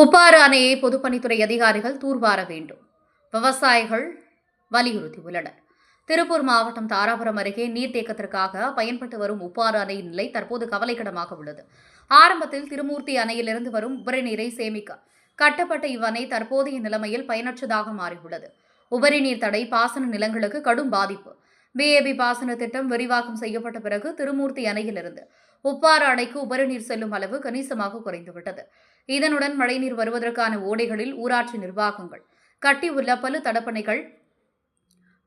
உப்பாறு அணையை பொதுப்பணித்துறை அதிகாரிகள் தூர்வார வேண்டும். விவசாயிகள் வலியுறுத்தியுள்ளனர். திருப்பூர் மாவட்டம் தாராபுரம் அருகே நீர்த்தேக்கத்திற்காக பயன்பட்டு வரும் உப்பாறு அணையின் நிலை தற்போது கவலைக்கிடமாக உள்ளது. ஆரம்பத்தில் திருமூர்த்தி அணையிலிருந்து வரும் உபரி நீரை சேமிக்க கட்டப்பட்ட இவ்வணை தற்போதைய நிலைமையில் பயனற்றதாக மாறியுள்ளது. உபரி நீர் தடை பாசன நிலங்களுக்கு கடும் பாதிப்பு. பிஏபி பாசன திட்டம் விரிவாக்கம் செய்யப்பட்ட பிறகு திருமூர்த்தி அணையிலிருந்து உப்பாறு அணைக்கு உபரி நீர் செல்லும் அளவு கணிசமாக குறைந்துவிட்டது. இதனுடன் மழைநீர் வருவதற்கான ஓடைகளில் ஊராட்சி நிர்வாகங்கள் கட்டியுள்ள பல தடுப்பணைகள்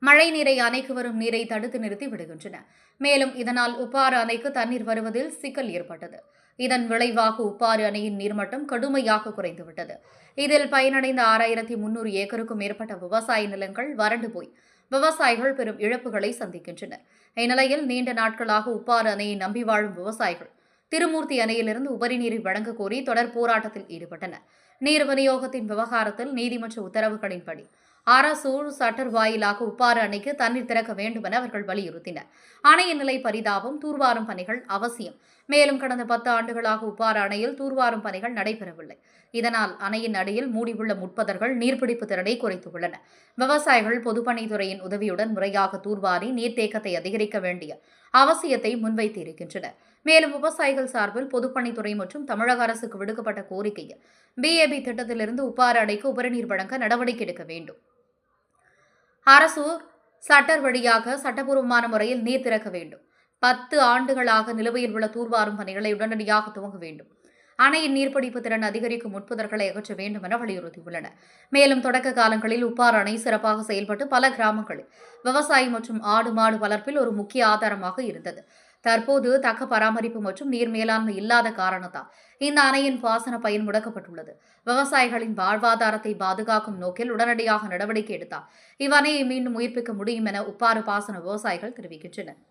மழைநீரை அணைக்கு வரும் நீரை தடுத்து நிறுத்தி விடுகின்றன. மேலும் இதனால் உப்பாறு அணைக்கு தண்ணீர் வருவதில் சிக்கல் ஏற்பட்டது. இதன் விளைவாக உப்பாறு அணையின் நீர்மட்டம் கடுமையாக குறைந்துவிட்டது. இதில் பயனடைந்த 6300 ஏக்கருக்கும் மேற்பட்ட விவசாய நிலங்கள் வறண்டு போய் விவசாயிகள் பெரும் இழப்புகளை சந்திக்கின்றனர். இந்நிலையில் நீண்ட நாட்களாக உப்பாறு அணையை நம்பி வாழும் விவசாயிகள் திருமூர்த்தி அணையிலிருந்து உபரி நீரை வழங்க கோரி தொடர் போராட்டத்தில் ஈடுபட்டனர். நீர் விநியோகத்தின் விவகாரத்தில் நீதிமன்ற உத்தரவுகளின்படி அரசூர் சட்டர் வாயிலாக உப்பாறு அணைக்கு தண்ணீர் திறக்க வேண்டும் என அவர்கள் வலியுறுத்தினர். அணையின் நிலை பரிதாபம், தூர்வாரும் பணிகள் அவசியம். மேலும் கடந்த 10 ஆண்டுகளாக உப்பாறு அணையில் தூர்வாரும் பணிகள் நடைபெறவில்லை. இதனால் அணையின் அடியில் மூடியுள்ள முட்பதர்கள் நீர்பிடிப்பு திறனை குறைத்துள்ளன. விவசாயிகள் பொதுப்பணித்துறையின் உதவியுடன் முறையாக தூர்வாரி நீர்த்தேக்கத்தை அதிகரிக்க வேண்டிய அவசியத்தை முன்வைத்திருக்கின்றனர். மேலும் விவசாயிகள் சார்பில் பொதுப்பணித்துறை மற்றும் தமிழக அரசுக்கு விடுக்கப்பட்ட கோரிக்கையில் பிஏபி திட்டத்திலிருந்து உப்பாறு அணைக்கு உபரிநீர் வழங்க நடவடிக்கை எடுக்க வேண்டும். அரசூர் சட்டர் வழியாக சட்டப்பூர்வமான முறையில் நீர் திறக்க வேண்டும். 10 ஆண்டுகளாக நிலுவையில் உள்ள தூர்வாரும் பணிகளை உடனடியாக துவங்க வேண்டும். அணையின் நீர்பிடிப்பு திறன் அதிகரிக்கும் முட்புதர்களை அகற்ற வேண்டும் என வலியுறுத்தியுள்ளனர். மேலும் தொடக்க காலங்களில் உப்பாறு அணை சிறப்பாக செயல்பட்டு பல கிராமங்களில் விவசாயம் மற்றும் ஆடு மாடு வளர்ப்பில் ஒரு முக்கிய ஆதாரமாக இருந்தது. தற்போது தக்க பராமரிப்பு மற்றும் நீர் மேலாண்மை இல்லாத காரணத்தால் இந்த அணையின் பாசன பயன் முடக்கப்பட்டுள்ளது. விவசாயிகளின் வாழ்வாதாரத்தை பாதுகாக்கும் நோக்கில் உடனடியாக நடவடிக்கை எடுத்தால் இவ்வணையை மீண்டும் உயிர்ப்பிக்க முடியும் என உப்பாறு பாசன விவசாயிகள் தெரிவிக்கின்றனர்.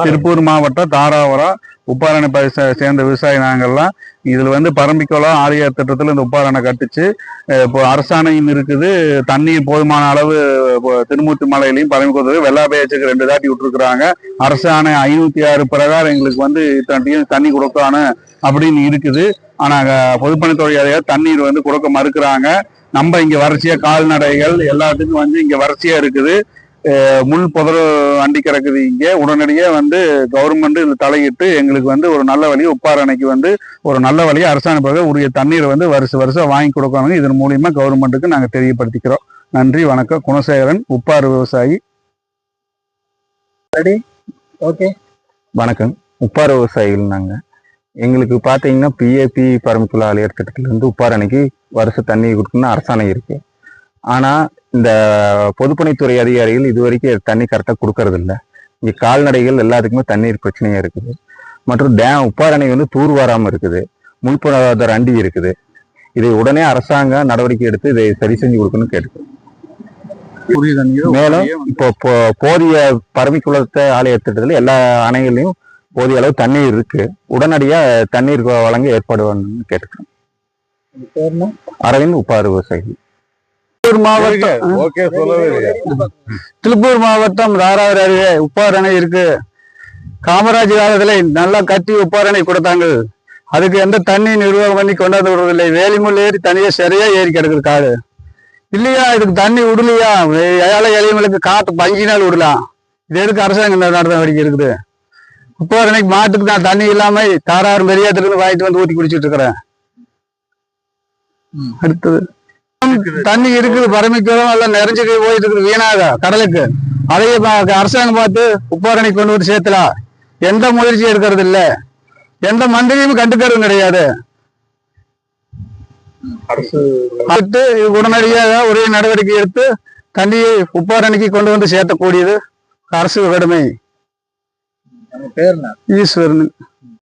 திருப்பூர் மாவட்டம் தாராபுரம் உப்பாறு அணை சேர்ந்த விவசாயி நாங்கள்லாம் இதுல பரம்பிக்குளம் ஆலியார் திட்டத்தில் இந்த உப்பாறு அணை கட்டிச்சு. இப்போ அரசாணையும் இருக்குது. தண்ணீர் போதுமான அளவு திருமூர்த்தி மலையிலையும் பரம்பிக்குளத்துக்கு வெள்ளாபேச்சுக்கு 2 தாட்டி விட்டுருக்குறாங்க. அரசாணை 506 பிரகாரம் எங்களுக்கு தண்ணி கொடுக்கணும் அப்படின்னு இருக்குது. ஆனா பொதுப்பணித்துறை அதிகாரி தண்ணீர் கொடுக்க மறுக்கிறாங்க. நம்ம இங்க வறட்சியா கால்நடைகள் எல்லாத்துக்கும் இங்க வறட்சியா இருக்குது. முள் புதர் அண்டி கிடக்குது. இங்கே உடனடியே கவர்மெண்ட் இதுல தலையிட்டு எங்களுக்கு ஒரு நல்ல வழி உப்பாறு அணைக்கு ஒரு நல்ல வழியை அரசாணை பிறகு உரிய தண்ணீரை வருஷம் வாங்கி கொடுக்கணும். இதன் மூலியமா கவர்மெண்ட்டுக்கு நாங்க தெரியப்படுத்திக்கிறோம். நன்றி, வணக்கம். குணசேகரன், உப்பாறு விவசாயி. வணக்கம். உப்பாறு விவசாயிகள் நாங்க. எங்களுக்கு பாத்தீங்கன்னா பிஏபி பரம்பிக்குளம் ஆலியார் திட்டத்திலிருந்து உப்பாறு அணைக்கு வருஷம் தண்ணி கொடுக்கணும்னு அரசாணை இருக்கு. ஆனா இந்த பொதுப்பணித்துறை அதிகாரிகள் இதுவரைக்கும் தண்ணி கரெக்டாக கொடுக்கறது இல்லை. இங்கே கால்நடைகள் எல்லாத்துக்குமே தண்ணீர் பிரச்சனையா இருக்குது. மற்றும் உப்பாறு அணை தூர் வராமல் இருக்குது. முன்புதார அண்டி இருக்குது. இதை உடனே அரசாங்கம் நடவடிக்கை எடுத்து இதை சரி செஞ்சு கொடுக்கணும்னு கேட்டுக்கிறோம். மேலும் இப்போ போதிய பரம்பிக்குளத்தை ஆலய திட்டத்தில் எல்லா அணைகளையும் போதிய அளவு தண்ணீர் இருக்கு. உடனடியா தண்ணீர் வழங்க ஏற்பாடு பண்ணணும்னு கேட்டுக்கிறோம். அரவிந்த், உப்பாறு விவசாயி. திருப்பூர் மாவட்டம் தாராபுரம் அருகே உப்பாறு அணை இருக்கு. காமராஜ் காலத்துல நல்லா கட்டி உப்பாறு அணை கொடுத்தாங்க. அதுக்கு எந்த தண்ணி நிர்வாகம் பண்ணி கொண்டாந்து விடுறதில்லை. வேலிமுள் ஏறி தனியா சரியா ஏறி கிடக்குது காடு இல்லையா. இதுக்கு தண்ணி விடலையா. ஏழை எளியவங்களுக்கு காத்து 5 நாள் விடலாம். இது எதுக்கு அரசாங்கம் நடவடிக்கை இருக்குது. உப்பாறு அணைக்கு மாட்டுக்கு நான் தண்ணி இல்லாம தாராபுரம் பெரியாத்திலிருந்து வாங்கிட்டு ஊற்றி குடிச்சிட்டு இருக்கிறேன். அடுத்தது தண்ணி இருக்குது. பரமிக்கிறோம் எல்லாம் நிறைஞ்சு போயிட்டு இருக்குது வீணாக கடலுக்கு. அதையே அரசாங்கம் பார்த்து உப்பாறு அணை கொண்டு வந்து சேர்த்தலாம். எந்த முயற்சியும் எடுக்கிறது இல்லை. எந்த மந்திரியும் கண்டுக்கிறது கிடையாது. உடனடியாக ஒரே நடவடிக்கை எடுத்து தண்ணியை உப்பாறு அணைக்கு கொண்டு வந்து சேர்த்தக்கூடியது அரசு கடமை. ஈஸ்வரன்.